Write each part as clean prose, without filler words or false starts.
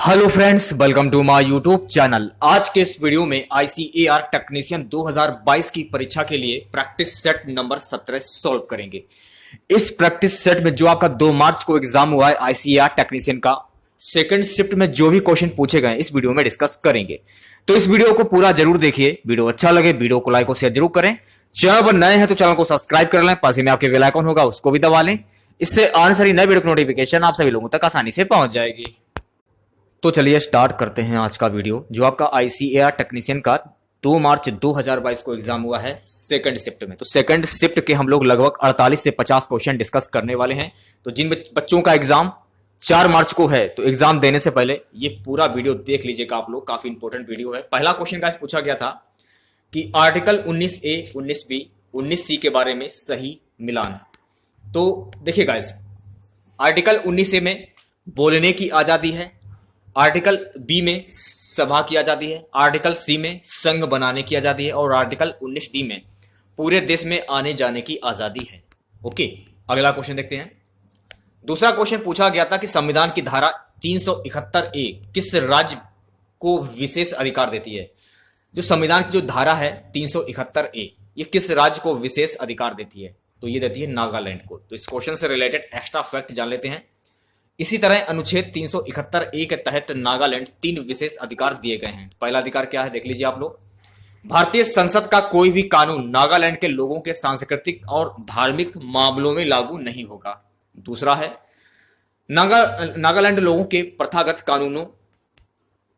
Hello friends, welcome to my YouTube channel. आज के इस वीडियो में आईसीएआर टेक्नीशियन 2022 की परीक्षा के लिए प्रैक्टिस सेट नंबर 17 सॉल्व करेंगे। इस प्रैक्टिस सेट में जो आपका 2 मार्च को एग्जाम हुआ है आईसीएआर टेक्नीशियन का, सेकंड शिफ्ट में जो भी क्वेश्चन पूछे गए इस वीडियो में डिस्कस करेंगे। तो इस वीडियो को पूरा जरूर देखिए। वीडियो अच्छा लगे वीडियो को लाइक और शेयर जरूर करें। चैनल पर नए हैं तो चैनल को सब्सक्राइब कर लें, पास में आपके बेल आइकन होगा उसको भी दबा लें। इससे आने वाली नए वीडियो की नोटिफिकेशन आप सभी लोगों तक आसानी से पहुंच जाएगी। तो चलिए स्टार्ट करते हैं आज का वीडियो। जो आपका आईसीएआर टेक्नीशियन का 2 मार्च 2022 को एग्जाम हुआ है सेकंड शिफ्ट में। तो सेकंड शिफ्ट के हम लोग लगभग 48 से 50 क्वेश्चन डिस्कस करने वाले हैं। तो जिन बच्चों का एग्जाम 4 मार्च को है तो एग्जाम देने से पहले ये पूरा वीडियो देख लीजिएगा आप लोग, काफी इंपॉर्टेंट वीडियो है। पहला क्वेश्चन का पूछा गया था कि आर्टिकल 19A, 19B, 19C के बारे में सही मिलान। तो देखिए गाइस, आर्टिकल 19A में बोलने की आजादी है, आर्टिकल बी में सभा की आजादी है, आर्टिकल सी में संघ बनाने की आजादी है और आर्टिकल 19D में पूरे देश में आने जाने की आजादी है। ओके, अगला क्वेश्चन देखते हैं। दूसरा क्वेश्चन पूछा गया था कि संविधान की धारा 371A किस राज्य को विशेष अधिकार देती है। जो संविधान की जो धारा है 371A, ये किस राज्य को विशेष अधिकार देती है? तो ये देती है नागालैंड को। तो इस क्वेश्चन से रिलेटेड एक्स्ट्रा फैक्ट जान लेते हैं। इसी तरह अनुच्छेद 371A के तहत नागालैंड 3 विशेष अधिकार दिए गए हैं। पहला अधिकार क्या है देख लीजिए आप लोग। भारतीय संसद का कोई भी कानून नागालैंड के लोगों के सांस्कृतिक और धार्मिक मामलों में लागू नहीं होगा। दूसरा है नागालैंड लोगों के प्रथागत कानूनों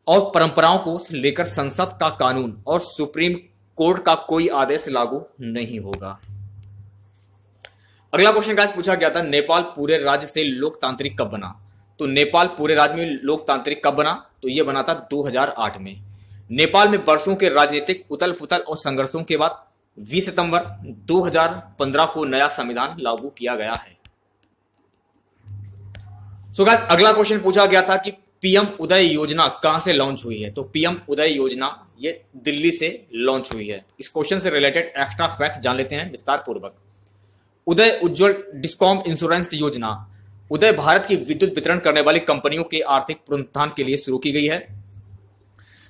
और परंपराओं को लेकर संसद का कानून और सुप्रीम कोर्ट का कोई आदेश लागू नहीं होगा। अगला क्वेश्चन गाइस पूछा गया था, नेपाल पूरे राज्य से लोकतांत्रिक कब बना। तो नेपाल पूरे राज्य में लोकतांत्रिक कब बना? तो यह बना था 2008 में। नेपाल में वर्षों के राजनीतिक उथल पुथल और संघर्षों के बाद 20 सितंबर 2015 को नया संविधान लागू किया गया है। सो गाइस, अगला क्वेश्चन पूछा गया था कि पीएम उदय योजना कहां से लॉन्च हुई है। तो पीएम उदय योजना ये दिल्ली से लॉन्च हुई है। इस क्वेश्चन से रिलेटेड एक्स्ट्रा फैक्ट जान लेते हैं विस्तार पूर्वक। उदय उज्ज्वल डिस्कॉम इंश्योरेंस योजना उदय भारत की विद्युत वितरण करने वाली कंपनियों के आर्थिक पुनरुत्थान के लिए शुरू की गई है।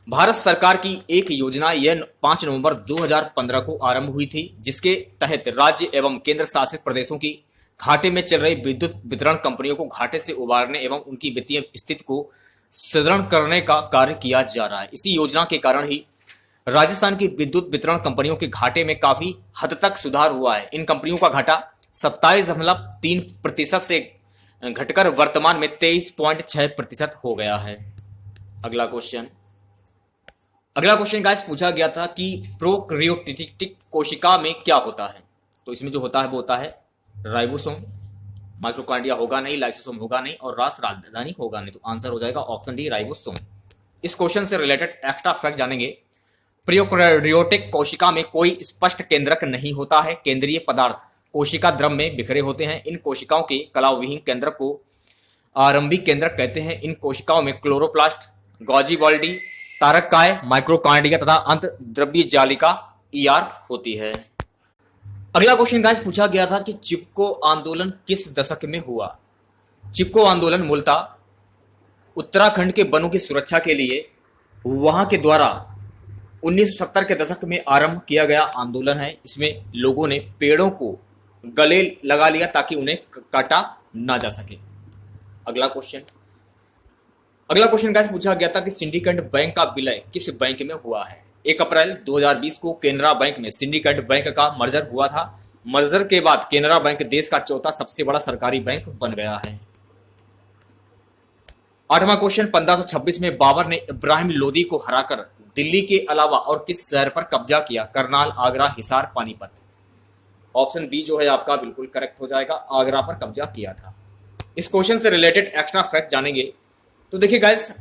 भारत सरकार की एक योजना यह 5 नवंबर 2015 को आरंभ हुई थी, जिसके तहत राज्य एवं केंद्र शासित प्रदेशों की घाटे में चल रही विद्युत वितरण कंपनियों को घाटे से उबारने एवं उनकी वित्तीय स्थिति को सुदृढ़ करने का कार्य किया जा रहा है। इसी योजना के कारण ही राजस्थान की विद्युत वितरण कंपनियों के घाटे में काफी हद तक सुधार हुआ है। इन कंपनियों का घाटा 27.3% से घटकर वर्तमान में 23.6% हो गया है। अगला क्वेश्चन गाइस पूछा गया था कि प्रोकैरियोटिक कोशिका में क्या होता है। तो इसमें जो होता है वो होता है राइबोसोम, माइटोकॉन्ड्रिया होगा नहीं, लाइसोसोम होगा नहीं और रास राजधानी होगा नहीं। तो आंसर हो जाएगा ऑप्शन डी, राइबोसोम। इस क्वेश्चन से रिलेटेड एक्स्ट्रा फैक्ट जानेंगे। प्रोकैरियोटिक कोशिका में कोई स्पष्ट केंद्रक नहीं होता है। केंद्रीय पदार्थ कोशिका द्रव में बिखरे होते हैं। इन कोशिकाओं के कलाविहीन केंद्रक को आरंभिक केंद्रक कहते हैं। इन कोशिकाओं में क्लोरोप्लास्ट, गोजी बॉल्डी, तारककाय, माइक्रोकांडिया तथा अंत द्रव्य जालिका ईआर होती है। अगला क्वेश्चन गाइस पूछा गया था कि चिपको आंदोलन किस दशक में हुआ। चिपको आंदोलन मूलतः उत्तराखंड के वनों की सुरक्षा के लिए वहां के द्वारा 1970 के दशक में आरंभ किया गया आंदोलन है। इसमें लोगों ने पेड़ों को गले लगा लिया ताकि उन्हें काटा ना जा सके। अगला क्वेश्चन गाइस पूछा गया था कि सिंडिकेट बैंक का विलय किस बैंक में हुआ है। 1 अप्रैल 2020 को केनरा बैंक में सिंडिकेट बैंक का मर्जर हुआ था। मर्जर के बाद केनरा बैंक देश का चौथा सबसे बड़ा सरकारी बैंक बन गया है। 8वां क्वेश्चन, 1526 में बाबर ने इब्राहिम लोदी को हराकर दिल्ली के अलावा और किस शहर पर कब्जा किया। करनाल, आगरा, हिसार, पानीपत। ऑप्शन बी जो है आपका बिल्कुल करेक्ट हो जाएगा, आगरा पर कब्जा किया था। इस क्वेश्चन से रिलेटेड एक्स्ट्रा फैक्ट जानेंगे। तो देखिए गाइस,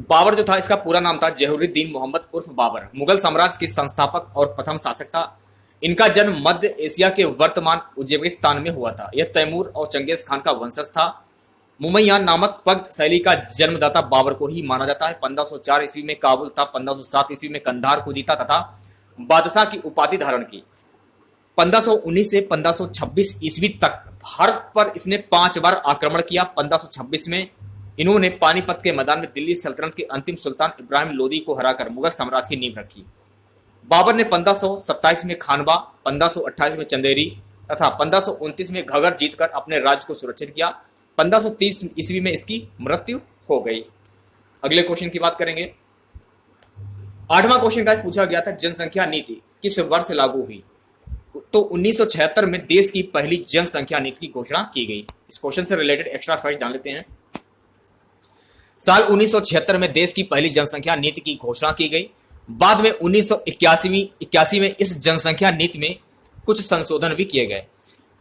बाबर जो था इसका पूरा नाम था जहूरुद्दीन मोहम्मद उर्फ बाबर। मुगल साम्राज्य के संस्थापक और प्रथम शासक था। इनका जन्म मध्य एशिया के वर्तमान उज्बेकिस्तान में हुआ था। यह तैमूर और चंगेज खान का वंशज था। मुमय्यान नामक पग शैली का जन्मदाता बाबर को ही माना जाता है। 1504 ईस्वी में काबुल था, 1507 ईस्वी में कंधार को जीता तथा बादशाह की उपाधि धारण की। 1519 से 1526 ईस्वी तक भारत पर इसने 5 बार आक्रमण किया। 1526 में इन्होंने पानीपत के मैदान में दिल्ली सल्तनत के अंतिम सुल्तान इब्राहिम लोदी को हराकर मुगल साम्राज्य की नींव रखी। बाबर ने 1527 में खानवा, 1528 में चंदेरी तथा 1529 में घगर जीतकर अपने राज्य को सुरक्षित किया। 1530 ईस्वी में इसकी मृत्यु हो गई। अगले क्वेश्चन की बात करेंगे। 8वां क्वेश्चन का पूछा गया था, जनसंख्या नीति किस वर्ष लागू हुई? तो 1976 में देश की पहली जनसंख्या नीति की घोषणा की गई। इस क्वेश्चन से रिलेटेड एक्स्ट्रा फैक्ट जान लेते हैं। साल 1976 में देश की पहली जनसंख्या नीति की घोषणा की गई। बाद में 1981 में इस जनसंख्या नीति में कुछ संशोधन भी किए गए।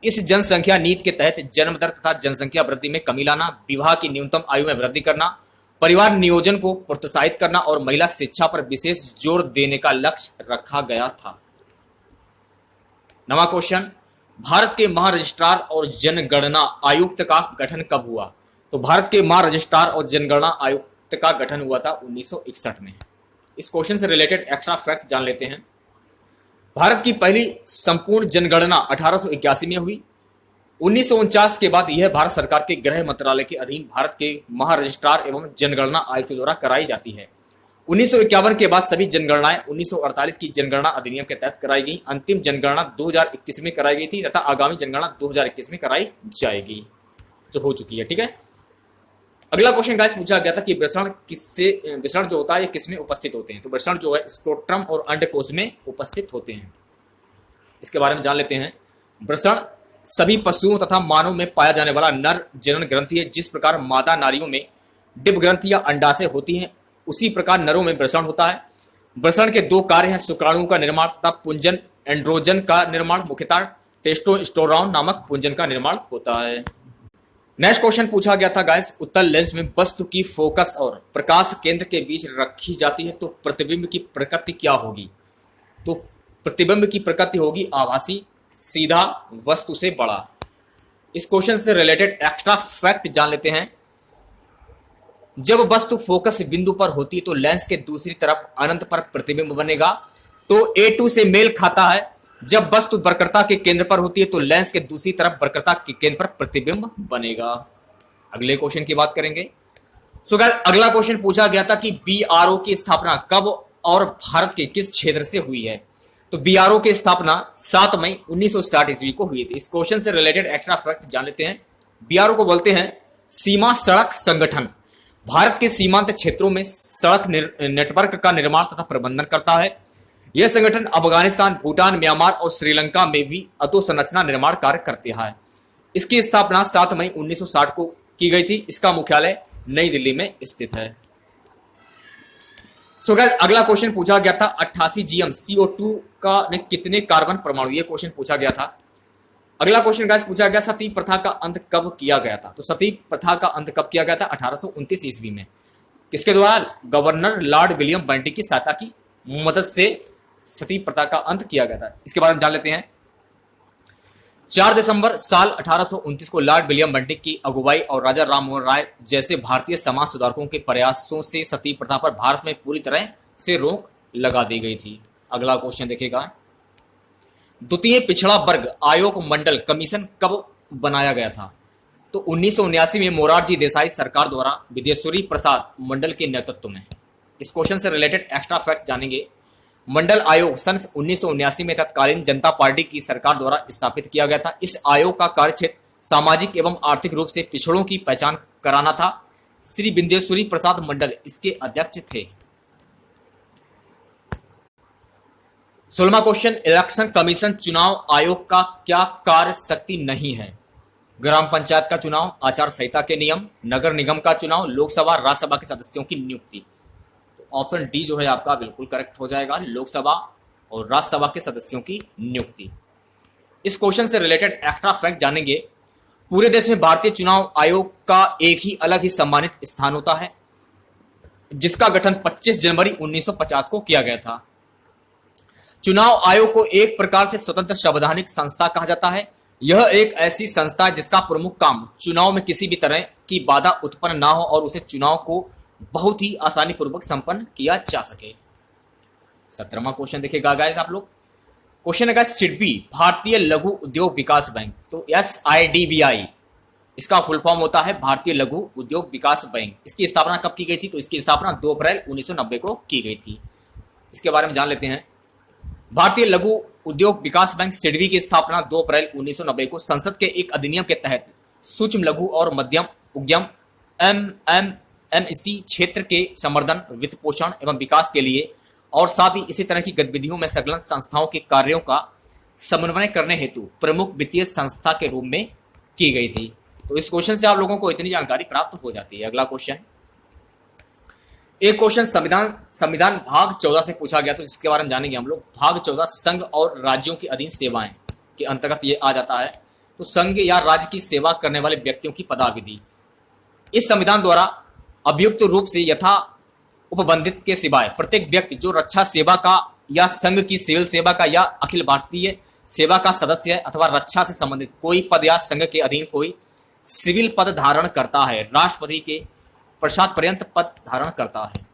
इस जनसंख्या नीति के तहत जन्म दर तथा जनसंख्या वृद्धि में कमी लाना, विवाह की न्यूनतम आयु में वृद्धि करना, परिवार नियोजन को प्रोत्साहित करना और महिला शिक्षा पर विशेष जोर देने का लक्ष्य रखा गया था। 9वां क्वेश्चन, भारत के महारजिस्ट्रार और जनगणना आयुक्त का गठन कब हुआ? तो भारत के महारजिस्ट्रार और जनगणना आयुक्त का गठन हुआ था 1961 में। इस क्वेश्चन से रिलेटेड एक्स्ट्रा फैक्ट जान लेते हैं। भारत की पहली संपूर्ण जनगणना 1881 में हुई। 1949 के बाद यह भारत सरकार के गृह मंत्रालय के अधीन भारत के महारजिस्ट्रार एवं जनगणना आयुक्त द्वारा कराई जाती है। 1951 के बाद सभी जनगणनाएं 1948 की जनगणना अधिनियम के तहत कराई गई। अंतिम जनगणना 2021 में कराई गई थी तथा आगामी जनगणना 2021 में कराई जाएगी, जो हो चुकी है। ठीक है। अगला क्वेश्चन गाइस पूछा गया था कि वृषण जो होता है ये किसमें उपस्थित होते हैं? तो वृषण जो है स्क्रोट्रम और अंडकोश में उपस्थित होते हैं। इसके बारे में जान लेते हैं। वृषण सभी पशुओं तथा मानव में पाया जाने वाला नर जनन ग्रंथि है। जिस प्रकार मादा नारियों में डिंब ग्रंथि या अंडाशय होती है, उसी प्रकार नरों में वृषण होता है। वृषण के 2 कार्य हैं, शुक्राणु का निर्माण तथा पुंजन। एंड्रोजन का निर्माण मुख्यतः टेस्टोस्टेरोन नामक पुंजन का निर्माण होता है। नेक्स्ट क्वेश्चन पूछा गया था गाइस, उत्तल लेंस में वस्तु की फोकस और प्रकाश केंद्र के बीच रखी जाती है तो प्रतिबिंब की प्रकृति क्या होगी? तो प्रतिबिंब की प्रकृति होगी आभासी, सीधा, वस्तु से बड़ा। इस क्वेश्चन से रिलेटेड एक्स्ट्रा फैक्ट जान लेते हैं। जब वस्तु फोकस बिंदु पर होती है तो लेंस के दूसरी तरफ अनंत पर प्रतिबिंब बनेगा, तो A2 से मेल खाता है। जब वस्तु वक्रता के केंद्र पर होती है तो लेंस के दूसरी तरफ वक्रता के केंद्र पर प्रतिबिंब बनेगा। अगले क्वेश्चन की बात करेंगे। सो गाइस, अगला क्वेश्चन पूछा गया था कि BRO की स्थापना कब और भारत के किस क्षेत्र से हुई है? तो BRO की स्थापना 7 मई 1960 ईस्वी को हुई थी। इस क्वेश्चन से रिलेटेड एक्स्ट्रा फैक्ट जान लेते हैं। BRO को बोलते हैं सीमा सड़क संगठन। भारत के सीमांत क्षेत्रों में सड़क नेटवर्क का निर्माण तथा प्रबंधन करता है। यह संगठन अफगानिस्तान, भूटान, म्यांमार और श्रीलंका में भी अधोसंरचना निर्माण कार्य करते हैं। इसकी स्थापना 7 मई 1960 को की गई थी। इसका मुख्यालय नई दिल्ली में स्थित है। सो गाइस, अगला क्वेश्चन पूछा गया था 88 GM CO2 का ने कितने कार्बन परमाणु? ये क्वेश्चन पूछा गया था। अगला क्वेश्चन गाइस पूछा गया सती प्रथा का अंत कब किया गया था? तो सती प्रथा का अंत कब किया गया था? 1829 ईस्वी में। किसके द्वारा? गवर्नर लॉर्ड विलियम बेंटिक की सहायता की मदद से सती प्रथा का अंत किया गया था। इसके बारे में जान लेते हैं। 4 दिसंबर साल 1829 को लॉर्ड विलियम बेंटिक की अगुवाई और राजा राम मोहन राय जैसे भारतीय समाज सुधारकों के प्रयासों से सती प्रथा पर भारत में पूरी तरह से रोक लगा दी गई थी। अगला क्वेश्चन देखेगा, द्वितीय पिछड़ा वर्ग आयोग मंडल कमीशन कब बनाया गया था? तो 1979 में मोरारजी देसाई सरकार द्वारा विदेश्वरी प्रसाद मंडल के नेतृत्व में। इस क्वेश्चन से रिलेटेड एक्स्ट्रा फैक्ट जानेंगे। मंडल आयोग सन 1979 में तत्कालीन जनता पार्टी की सरकार द्वारा स्थापित किया गया था। इस आयोग का कार्यक्षेत्र सामाजिक एवं आर्थिक रूप से पिछड़ों की पहचान कराना था। श्री विदेश्वरी प्रसाद मंडल इसके अध्यक्ष थे। 16वां क्वेश्चन, इलेक्शन कमीशन चुनाव आयोग का क्या कार्य शक्ति नहीं है? ग्राम पंचायत का चुनाव, आचार संहिता के नियम, नगर निगम का चुनाव, लोकसभा राज्यसभा के सदस्यों की नियुक्ति। ऑप्शन डी जो है आपका बिल्कुल करेक्ट हो जाएगा, लोकसभा और राज्यसभा के सदस्यों की नियुक्ति। इस क्वेश्चन से रिलेटेड एक्स्ट्रा फैक्ट जानेंगे। पूरे देश में भारतीय चुनाव आयोग का एक ही अलग ही सम्मानित स्थान होता है, जिसका गठन 25 जनवरी 1950 को किया गया था। चुनाव आयोग को एक प्रकार से स्वतंत्र संवैधानिक संस्था कहा जाता है। यह एक ऐसी संस्था है जिसका प्रमुख काम चुनाव में किसी भी तरह की बाधा उत्पन्न ना हो और उसे चुनाव को बहुत ही आसानी पूर्वक संपन्न किया जा सके। 17वां क्वेश्चन देखिएगा गाइस आप लोग। क्वेश्चन है सिडबी भारतीय लघु उद्योग विकास बैंक, तो SIDBI इसका फुल फॉर्म होता है भारतीय लघु उद्योग विकास बैंक। इसकी स्थापना कब की गई थी? तो इसकी स्थापना 2 अप्रैल 1990 को की गई थी। इसके बारे में जान लेते हैं। भारतीय लघु उद्योग विकास बैंक सिडबी की स्थापना 2 अप्रैल 1990 को संसद के एक अधिनियम के तहत सूक्ष्म लघु और मध्यम उद्यम एमएसएमई क्षेत्र के संवर्धन, वित्त पोषण एवं विकास के लिए और साथ ही इसी तरह की गतिविधियों में संलग्न संस्थाओं के कार्यों का समन्वय करने हेतु प्रमुख वित्तीय संस्था के रूप में की गई थी। तो इस क्वेश्चन से आप लोगों को इतनी जानकारी प्राप्त हो जाती है। अगला क्वेश्चन, एक क्वेश्चन संविधान भाग 14 से पूछा गया, तो इसके बारे में जानेंगे हम लोग। भाग 14 संघ और राज्यों की अधीन सेवाएं के अंतर्गत ये आ जाता है। तो संघ या राज्य की सेवा करने वाले व्यक्तियों की पदाविधि इस संविधान द्वारा अभियुक्त रूप से यथा उपबंधित के सिवाय प्रत्येक व्यक्ति जो रक्षा सेवा का या संघ की सिविल सेवा का या अखिल भारतीय सेवा का सदस्य है अथवा रक्षा से संबंधित कोई पद या संघ के अधीन कोई सिविल पद धारण करता है, राष्ट्रपति के प्रसाद पर्यंत पद धारण करता है।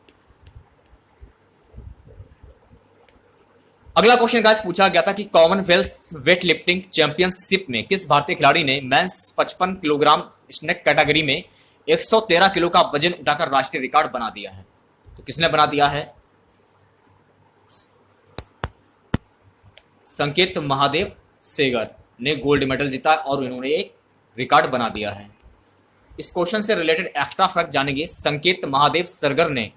अगला क्वेश्चन गाइस पूछा गया था कि कॉमनवेल्थ वेट लिफ्टिंग चैंपियनशिप में किस भारतीय खिलाड़ी ने मेंस 55 किलोग्राम स्नैक कैटेगरी में 113 किलो का वजन उठाकर राष्ट्रीय रिकॉर्ड बना दिया है? तो किसने बना दिया है? संकेत महादेव सेगर ने गोल्ड मेडल जीता और इन्होंने एक रिकॉर्ड बना दिया है। इस क्वेश्चन से रिलेटेड एक्स्ट्रा फैक्ट जानेंगे। संकेत महादेव सरगर ने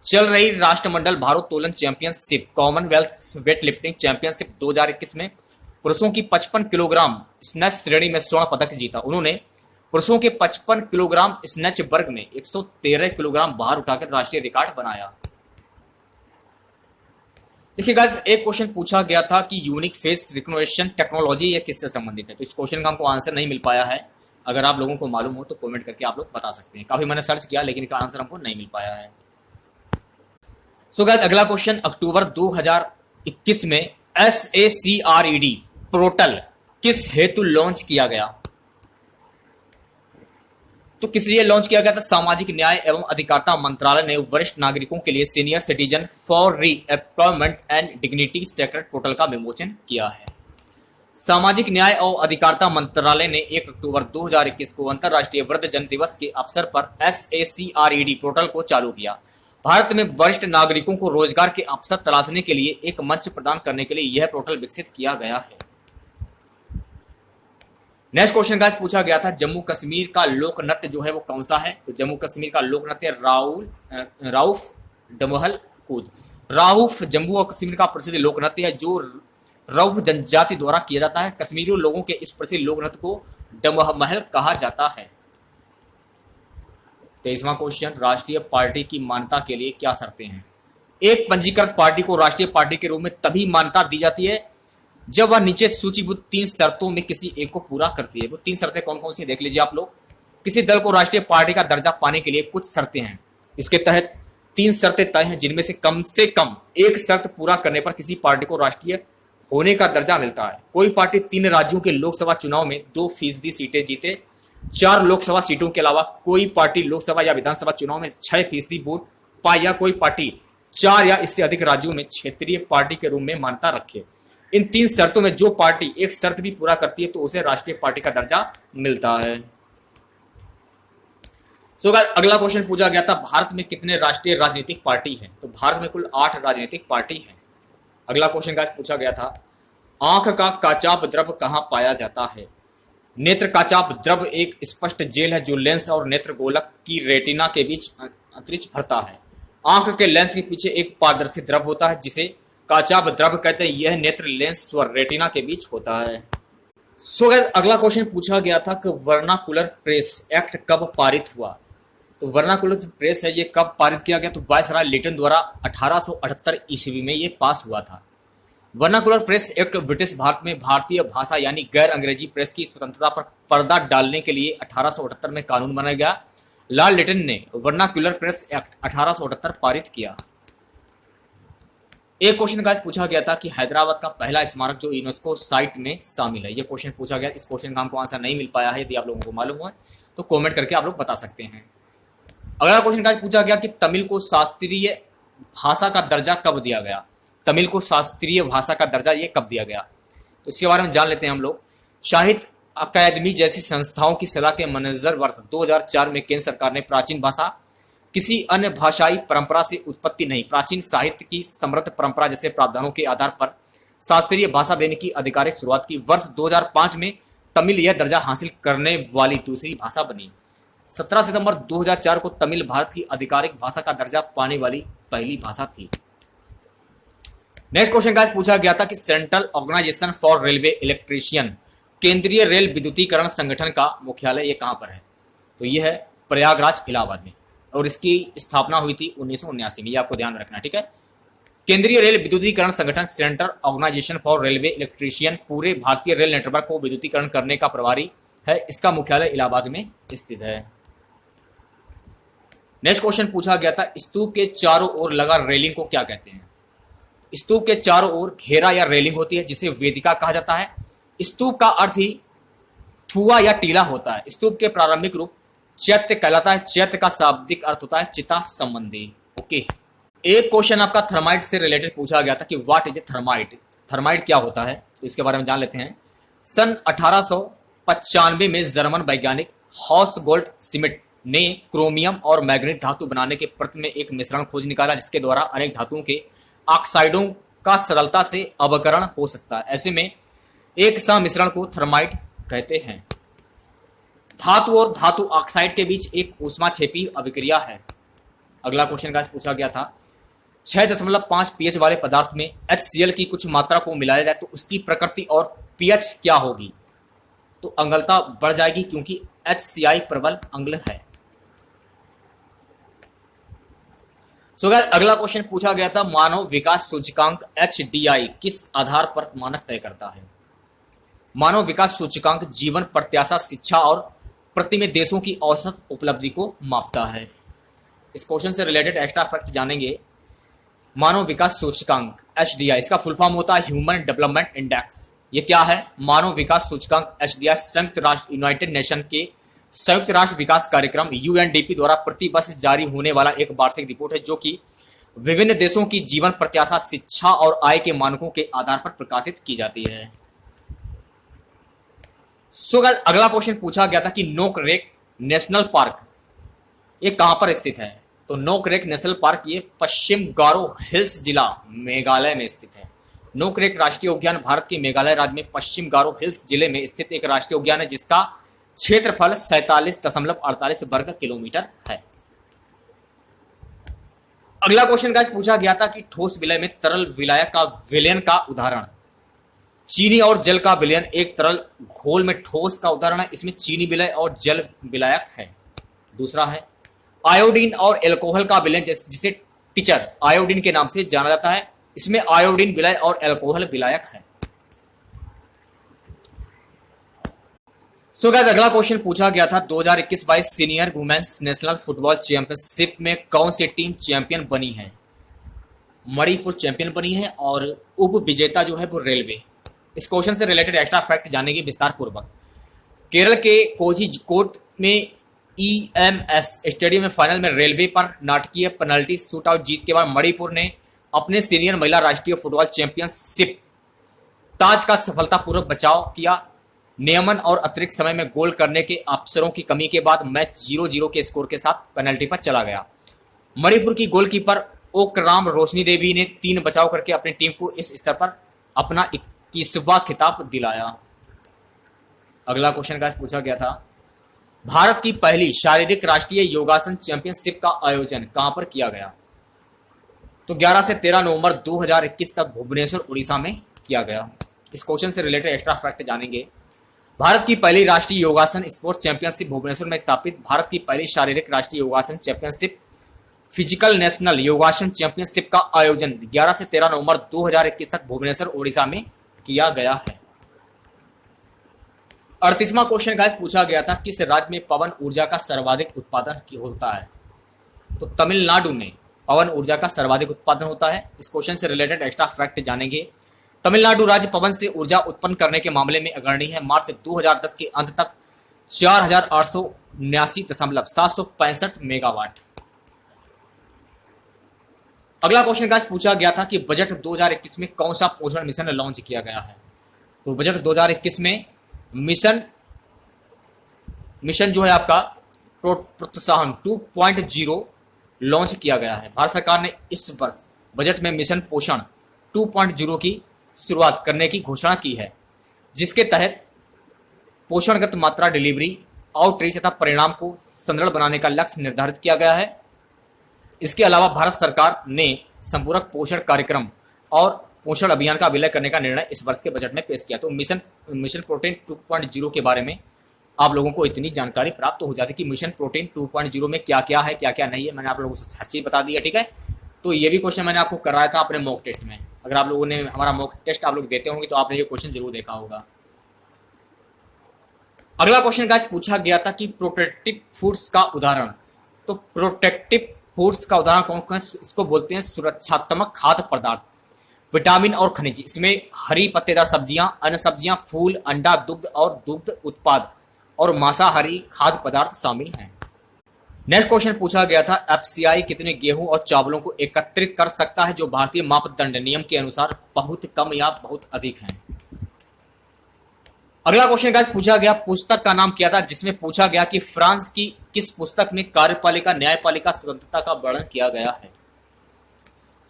चल रही राष्ट्रमंडल भारोत्तोलन championship Commonwealth weight lifting championship 2021 में पुरुषों की 55 किलोग्राम स्नैच श्रेणी में स्वर्ण पदक जीता। उन्होंने पुरुषों के 55 किलोग्राम स्नैच वर्ग में 113 किलोग्राम भार उठाकर राष्ट्रीय रिकॉर्ड बनाया। देखिए गाइस, एक क्वेश्चन पूछा गया था कि यूनिक फेस रिकग्निशन टेक्नोलॉजी ये किससे संबंधित है? तो इस क्वेश्चन का हमको आंसर नहीं मिल पाया है। अगर आप लोगों को मालूम हो तो कमेंट करके आप लोग बता सकते हैं। काफी मैंने सर्च किया लेकिन इसका आंसर हमको नहीं मिल पाया है। सो गाइस, अगला क्वेश्चन, अक्टूबर 2021 में SACRED पोर्टल किस हेतु लॉन्च किया गया? तो किस लिए लॉन्च किया गया था? सामाजिक न्याय एवं अधिकारिता मंत्रालय ने वरिष्ठ नागरिकों के लिए senior citizen for reemployment and dignity sacred portal का विमोचन किया है। सामाजिक न्याय और अधिकारिता मंत्रालय ने 1 अक्टूबर 2021 को अंतर्राष्ट्रीय वृद्धजन दिवस के अवसर पर SACRED पोर्टल को चालू किया। भारत में वरिष्ठ नागरिकों को रोजगार के अवसर तलाशने के लिए एक मंच प्रदान करने के लिए यह पोर्टल विकसित किया गया है। नेक्स्ट क्वेश्चन गाइस पूछा गया था, जम्मू कश्मीर का लोक नृत्य जो है वो कौन सा है? तो जम्मू कश्मीर का लोक नृत्य राउफ डमहल कूद। राउफ जम्मू और कश्मीर का प्रसिद्ध लोक नृत्य है जो रउफ जनजाति द्वारा किया जाता है। कश्मीरी लोगों के इस प्रसिद्ध लोक नृत्य को डमहल कहा जाता है। 23वां क्वेश्चन, राष्ट्रीय पार्टी की मान्यता के लिए क्या शर्तें हैं? एक पंजीकृत पार्टी को राष्ट्रीय पार्टी के रूप में तभी मान्यता दी जाती है जब वह नीचे सूचीबद्ध 3 शर्तों में किसी एक को पूरा करती है। वो 3 शर्तें कौन कौन सी देख लीजिए आप लोग। किसी दल को राष्ट्रीय पार्टी का दर्जा पाने के लिए कुछ शर्तें हैं। इसके तहत 3 शर्तें तय हैं जिनमें से कम एक शर्त पूरा करने पर किसी पार्टी को राष्ट्रीय होने का दर्जा मिलता है। कोई पार्टी 3 राज्यों के लोकसभा चुनाव में 2% सीटें जीते, 4 लोकसभा सीटों के अलावा कोई पार्टी लोकसभा या विधानसभा चुनाव में 6% वोट पाए या कोई पार्टी 4 या इससे अधिक राज्यों में क्षेत्रीय पार्टी के रूप में मान्यता रखे। इन 3 शर्तों में जो पार्टी एक शर्त भी पूरा करती है तो उसे राष्ट्रीय पार्टी का दर्जा मिलता है। सो अगला क्वेश्चन पूछा गया था, भारत में कितने राष्ट्रीय राजनीतिक पार्टी हैं? तो भारत में कुल 8 राजनीतिक पार्टी हैं। अगला क्वेश्चन का पूछा गया था, आंख का काचाप द्रव कहां पाया जाता है? नेत्र काचाप द्रव एक स्पष्ट जेल है जो लेंस और नेत्र गोलक की रेटिना के बीच अंतरिक्ष भरता है। आंख के लेंस के पीछे एक पारदर्शी द्रव होता है जिसे काचाप द्रव कहते हैं। यह नेत्र लेंस और रेटिना के बीच होता है। सो अगला क्वेश्चन पूछा गया था कि वर्नाकुलर प्रेस एक्ट कब पारित हुआ? तो वर्नाकुलर प्रेस है ये कब पारित किया गया? तो वायसराय लिटन द्वारा 1878 ईस्वी में ये पास हुआ था। Vernacular press act British Bharat में भारतीय भाषा यानी गैर अंग्रेजी प्रेस की स्वतंत्रता पर पर्दा डालने के लिए 1878 में कानून बनाया गया। लॉर्ड लिटन ने वर्नाकुलर प्रेस एक्ट 1878 पारित किया। एक क्वेश्चन का पूछा गया था कि हैदराबाद का पहला स्मारक जो यूनेस्को साइट में शामिल है, ये क्वेश्चन पूछा गया। इस क्वेश्चन का हमको आंसर नहीं मिल पाया है। यदि आप लोगों को मालूम हो तो कमेंट करके आप लोग बता सकते हैं। अगला क्वेश्चन का पूछा गया कि तमिल को शास्त्रीय भाषा का दर्जा कब दिया गया? तमिल को शास्त्रीय भाषा का दर्जा ये कब दिया गया? तो इसके बारे में जान लेते हैं हम लोग। साहित्य अकादमी जैसी संस्थाओं की सलाह के मद्देनजर वर्ष 2004 में केंद्र सरकार ने प्राचीन भाषा किसी अन्य भाषाई परंपरा से उत्पत्ति नहीं, प्राचीन साहित्य की समृद्ध परंपरा जैसे प्रावधानों के आधार पर शास्त्रीय भाषा देने की आधिकारिक शुरुआत की। वर्ष 2005 में तमिल यह दर्जा हासिल करने वाली दूसरी भाषा बनी। 17 सितंबर 2004 को तमिल भारत की आधिकारिक भाषा का दर्जा पाने वाली पहली भाषा थी। नेक्स्ट क्वेश्चन गाइस पूछा गया था कि central organisation for railway electrician, केंद्रीय रेल विद्युतीकरण संगठन का मुख्यालय ये कहां पर है? तो ये है प्रयागराज इलाहाबाद में, और इसकी स्थापना हुई थी 1979 में। ये आपको ध्यान में रखना, ठीक है। केंद्रीय रेल विद्युतीकरण संगठन central organisation for railway electrician पूरे भारतीय रेल नेटवर्क को विद्युतीकरण करने का प्रभारी है। इसका मुख्यालय इलाहाबाद में स्थित है। नेक्स्ट क्वेश्चन पूछा गया था स्तूप के चारों ओर लगा रेलिंग को क्या कहते हैं? स्तूप के चारों ओर घेरा या रेलिंग होती है जिसे वेदिका कहा जाता है। स्तूप का अर्थ ही थुआ या टीला होता है। स्तूप के प्रारंभिक रूप चैत्य कहलाता है। चैत्य का शाब्दिक अर्थ होता है चिता संबंधी। ओके, एक क्वेश्चन आपका थर्माइट से रिलेटेड पूछा गया था कि what is a thermite, thermite क्या होता है, तो इसके बारे में जान लेते हैं। सन 1895 में जर्मन वैज्ञानिक हॉस गोल्ड स्मिट ने क्रोमियम और मैग्नीज धातु बनाने के प्रति में एक मिश्रण खोज निकाला जिसके द्वारा अनेक धातुओं के ऑक्साइडों का सरलता से अवकरण हो सकता है। ऐसे में एक सम्मिश्रण को थर्माइट कहते हैं। धातु और धातु ऑक्साइड के बीच एक ऊष्माक्षेपी अभिक्रिया है। अगला क्वेश्चन का पूछा गया था 6.5 pH वाले पदार्थ में HCl की कुछ मात्रा को मिलाया जाए तो उसकी प्रकृति और pH क्या होगी? तो अम्लता बढ़ जाएगी क्योंकि HCl प्रबल अम्ल है। सो गाइस, अगला क्वेश्चन पूछा गया था मानव विकास सूचकांक HDI किस आधार पर मानक तय करता है? मानव विकास सूचकांक जीवन प्रत्याशा, शिक्षा और प्रति में देशों की औसत उपलब्धि को मापता है। इस क्वेश्चन से रिलेटेड एक्स्ट्रा फैक्ट जानेंगे। मानव विकास सूचकांक HDI, इसका फुल फॉर्म होता है ह्यूमन डेवलपमेंट इंडेक्स। ये क्या है? मानव विकास सूचकांक HDI संयुक्त राष्ट्र यूनाइटेड नेशन के संयुक्त राष्ट्र विकास कार्यक्रम UNDP द्वारा प्रति वर्ष जारी होने वाला एक वार्षिक रिपोर्ट है जो कि विभिन्न देशों की जीवन प्रत्याशा, शिक्षा और आय के मानकों के आधार पर प्रकाशित की जाती है। सो गाइस, अगला क्वेश्चन पूछा गया था कि नोकरेक नेशनल पार्क ये कहां पर स्थित है? तो नोकरेक नेशनल पार्क ये पश्चिम गारो हिल्स जिला मेघालय में स्थित है। नोकरेक राष्ट्रीय उद्यान भारत के मेघालय राज्य में पश्चिम गारो हिल्स जिले में स्थित एक राष्ट्रीय उद्यान है जिसका क्षेत्रफल 47.48 वर्ग किलोमीटर है। अगला क्वेश्चन गाइस पूछा गया था कि ठोस विलय में तरल विलायक का विलयन का उदाहरण। चीनी और जल का विलयन एक तरल घोल में ठोस का उदाहरण है। इसमें चीनी विलय और जल विलायक है। दूसरा है आयोडीन और एल्कोहल का विलयन जिसे टीचर आयोडीन के नाम से जाना जाता है। इसमें आयोडीन विलय और एल्कोहल विलायक है। सो गाइस, अगला क्वेश्चन पूछा गया था 2021-22 senior women's national football championship में कौन सी टीम चैंपियन बनी है? मणिपुर चैंपियन बनी है और उप विजेता जो है वो रेलवे। इस क्वेश्चन से रिलेटेड एक्स्ट्रा फैक्ट जानेंगे विस्तार पूर्वक। केरल के कोझिकोड में EMS स्टेडियम में फाइनल में रेलवे पर नाटकीय पेनल्टी शूटआउट जीत के बाद मणिपुर ने अपने सीनियर महिला राष्ट्रीय फुटबॉल चैंपियनशिप ताज का सफलतापूर्वक बचाव किया। नियमन और अतिरिक्त समय में गोल करने के अवसरों की कमी के बाद मैच 0-0 के स्कोर के साथ पेनल्टी पर चला गया। मणिपुर की गोलकीपर ओकराम रोशनी देवी ने 3 बचाव करके अपनी टीम को इस स्तर पर अपना 21वां खिताब दिलाया। अगला क्वेश्चन का पूछा गया था भारत की पहली शारीरिक राष्ट्रीय योगासन चैंपियनशिप का आयोजन कहां पर किया गया? तो 11 से 13 नवंबर 2021 तक भुवनेश्वर उड़ीसा में किया गया। इस क्वेश्चन से रिलेटेड एक्स्ट्रा फैक्ट जानेंगे। भारत की पहली राष्ट्रीय योगासन स्पोर्ट्स चैंपियनशिप भुवनेश्वर में स्थापित। भारत की पहली शारीरिक राष्ट्रीय योगासन चैंपियनशिप फिजिकल नेशनल योगासन चैंपियनशिप का आयोजन 11 से 13 नवंबर 2021 तक भुवनेश्वर उड़ीसा में किया गया है। 38वां क्वेश्चन गाइस पूछा गया था किस राज्य में पवन ऊर्जा का सर्वाधिक उत्पादन होता है? तो तमिलनाडु में पवन ऊर्जा का सर्वाधिक उत्पादन होता है। इस क्वेश्चन से रिलेटेड एक्स्ट्रा फैक्ट जानेंगे। तमिलनाडु राज्य पवन से ऊर्जा उत्पन्न करने के मामले में अग्रणी है। मार्च 2010 के अंत तक 4879.765 मेगावाट। अगला क्वेश्चन गाइस पूछा गया था कि बजट 2021 में कौन सा पोषण मिशन लॉन्च किया गया है? तो बजट 2021 में मिशन मिशन जो है आपका प्रोत्साहन 2.0 लॉन्च किया गया है। भारत सरकार ने इस वर्ष बजट में मिशन पोषण 2.0 की शुरुआत करने की घोषणा की है, जिसके तहत पोषणगत मात्रा, डिलीवरी, आउटरीच तथा परिणाम को सुदृढ़ बनाने का लक्ष्य निर्धारित किया गया है। इसके अलावा भारत सरकार ने संपूरक पोषण कार्यक्रम और पोषण अभियान का विलय करने का निर्णय इस वर्ष के बजट में पेश किया। तो मिशन प्रोटीन 2.0 के बारे में आप लोगों को इतनी जानकारी प्राप्त हो जाती है कि मिशन प्रोटीन 2.0 में क्या क्या है, क्या क्या नहीं है। मैंने आप लोगों को हर चीज बता दी है, ठीक है। तो ये भी क्वेश्चन मैंने आपको कराया था अपने मॉक टेस्ट में। अगर आप लोगों ने हमारा मॉक टेस्ट आप लोग देते होंगे तो आपने ये क्वेश्चन जरूर देखा होगा। अगला क्वेश्चन गाइस पूछा गया था कि प्रोटेक्टिव फूड्स का उदाहरण। तो प्रोटेक्टिव फूड्स का उदाहरण कौन कौन, इसको बोलते हैं सुरक्षात्मक खाद्य पदार्थ, विटामिन और खनिज। इसमें हरी पत्तेदार सब्जियां, अन्य सब्जियां, फूल, अंडा, दुग्ध और दुग्ध उत्पाद और मांसाहारी खाद्य पदार्थ शामिल हैं। नेक्स्ट क्वेश्चन पूछा गया था एफसीआई कितने गेहूं और चावलों को एकत्रित कर सकता है जो भारतीय मापदंड नियम के अनुसार बहुत कम या बहुत अधिक हैं। अगला क्वेश्चन गाइस पूछा गया पुस्तक का नाम क्या था, जिसमें पूछा गया कि फ्रांस की किस पुस्तक में कार्यपालिका न्यायपालिका स्वतंत्रता का वर्णन किया गया है।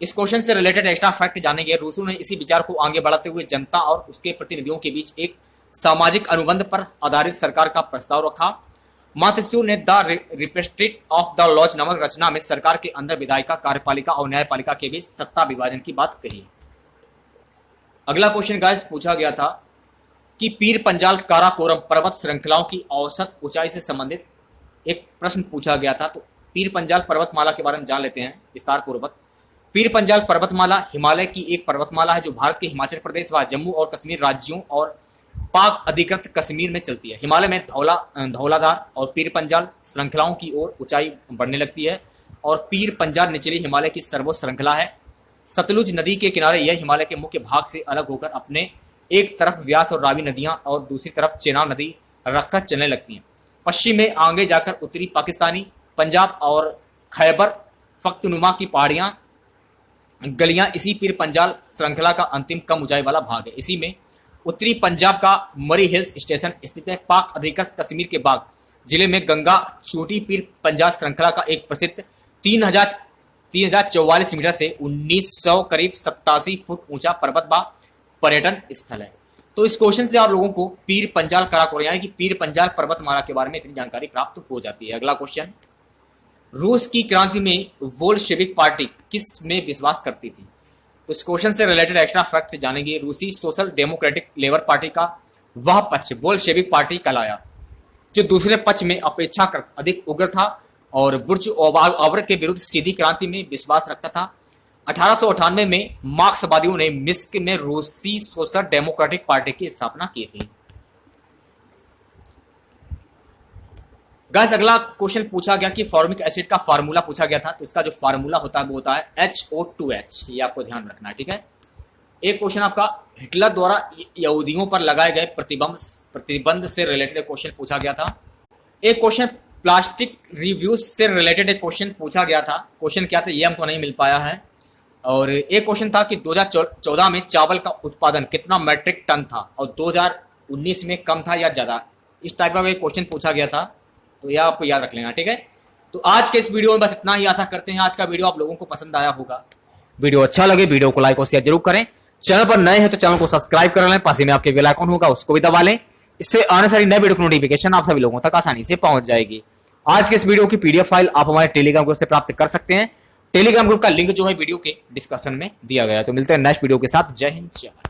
इस क्वेश्चन से रिलेटेड एक्स्ट्रा फैक्ट जानेंगे। रूसो ने इसी विचार को आगे बढ़ाते हुए जनता और उसके प्रतिनिधियों के बीच एक सामाजिक अनुबंध पर आधारित सरकार का प्रस्ताव रखा। मात्सु ने the representative of the laws नामक रचना में सरकार के अंदर विधायिका, कार्यपालिका और न्यायपालिका के बीच सत्ता विभाजन की बात कही। अगला क्वेश्चन गाइस पूछा गया था कि पीर पंजाल काराकोरम पर्वत श्रृंखलाओं की औसत ऊंचाई से संबंधित एक प्रश्न पूछा गया था। तो पीर पंजाल पर्वतमाला के बारे में जान लेते हैं विस्तार पूर्वक। पीर पंजाल पर्वतमाला हिमालय की एक पर्वतमाला है जो भारत के हिमाचल प्रदेश व जम्मू और कश्मीर राज्यों और पाक अधिकृत कश्मीर में चलती है। हिमालय में धौलाधार और पीर पंजाल श्रृंखलाओं की ओर ऊंचाई बढ़ने लगती है और पीर पंजाल निचली हिमालय की सर्वोच्च श्रृंखला है। सतलुज नदी के किनारे यह हिमालय के मुख्य भाग से अलग होकर अपने एक तरफ व्यास और रावी नदियां और दूसरी तरफ चेनाब नदी रखकर चलने लगती हैं। पश्चिम में आगे जाकर उत्तरी पाकिस्तानी पंजाब और खैबर पख्तूनख्वा की पहाड़ियां गलियां इसी पीर पंजाल श्रृंखला का अंतिम कम ऊंचाई वाला भाग है। इसी में उत्तरी पंजाब का मरी हिल्स स्टेशन स्थित है। पाक अधिकृत कश्मीर के बाग जिले में गंगा चोटी पीर पंजाल श्रृंखला का एक प्रसिद्ध 3044 मीटर से 1900 करीब 87 फुट ऊंचा पर्वत व पर्यटन स्थल है। तो इस क्वेश्चन से आप लोगों को पीर पंजाल काराकोरम यानी कि पीर पंजाल पर्वतमाला के बारे में इतनी जानकारी प्राप्त हो जाती है। अगला क्वेश्चन, रूस की क्रांति में बोल्शेविक पार्टी किस में विश्वास करती थी। तो इस क्वेश्चन से रिलेटेड एक्स्ट्रा फैक्ट जानेंगे। रूसी सोशल डेमोक्रेटिक लेबर पार्टी का वह पक्ष बोल्शेविक पार्टी कहलाया जो दूसरे पक्ष में अपेक्षाकृत अधिक उग्र था और बुर्जुआवर के विरुद्ध सीधी क्रांति में विश्वास रखता था। 1898 में मार्क्सवादियों ने मिन्स्क में रूसी सोशल डेमोक्रेटिक पार्टी की स्थापना की थी। गाइस अगला क्वेश्चन पूछा गया कि फॉर्मिक एसिड का फार्मूला पूछा गया था। तो इसका जो फार्मूला होता है वो होता है HO2H। ये आपको ध्यान रखना है, ठीक है। एक क्वेश्चन आपका हिटलर द्वारा यहूदियों पर लगाए गए प्रतिबंध से रिलेटेड क्वेश्चन पूछा गया था। एक क्वेश्चन प्लास्टिक रिव्यूज से रिलेटेड एक क्वेश्चन पूछा गया था। क्वेश्चन क्या था ये हमको नहीं मिल पाया है। और एक क्वेश्चन था कि 2014 में चावल का उत्पादन कितना मैट्रिक टन था और 2019 में कम था या ज्यादा। इस टाइप का एक क्वेश्चन पूछा गया था, तो यह आपको याद रख लेना, ठीक है। तो आज के इस वीडियो में बस इतना ही। आशा करते हैं आज का वीडियो आप लोगों को पसंद आया होगा। वीडियो अच्छा लगे वीडियो को लाइक और शेयर जरूर करें। चैनल पर नए हैं तो चैनल को सब्सक्राइब कर लें। पास में आपके बेल आइकन होगा उसको भी दबा लें। इससे आने सारी नए वीडियो की नोटिफिकेशन आप सभी लोगों तक आसानी से पहुंच जाएगी। आज के इस वीडियो की पीडीएफ फाइल आप हमारे टेलीग्राम ग्रुप से प्राप्त कर सकते हैं। टेलीग्राम ग्रुप का लिंक जो है वीडियो के डिस्क्रिप्शन में दिया गया है। तो मिलते हैं नेक्स्ट वीडियो के साथ। जय हिंद, जय भारत।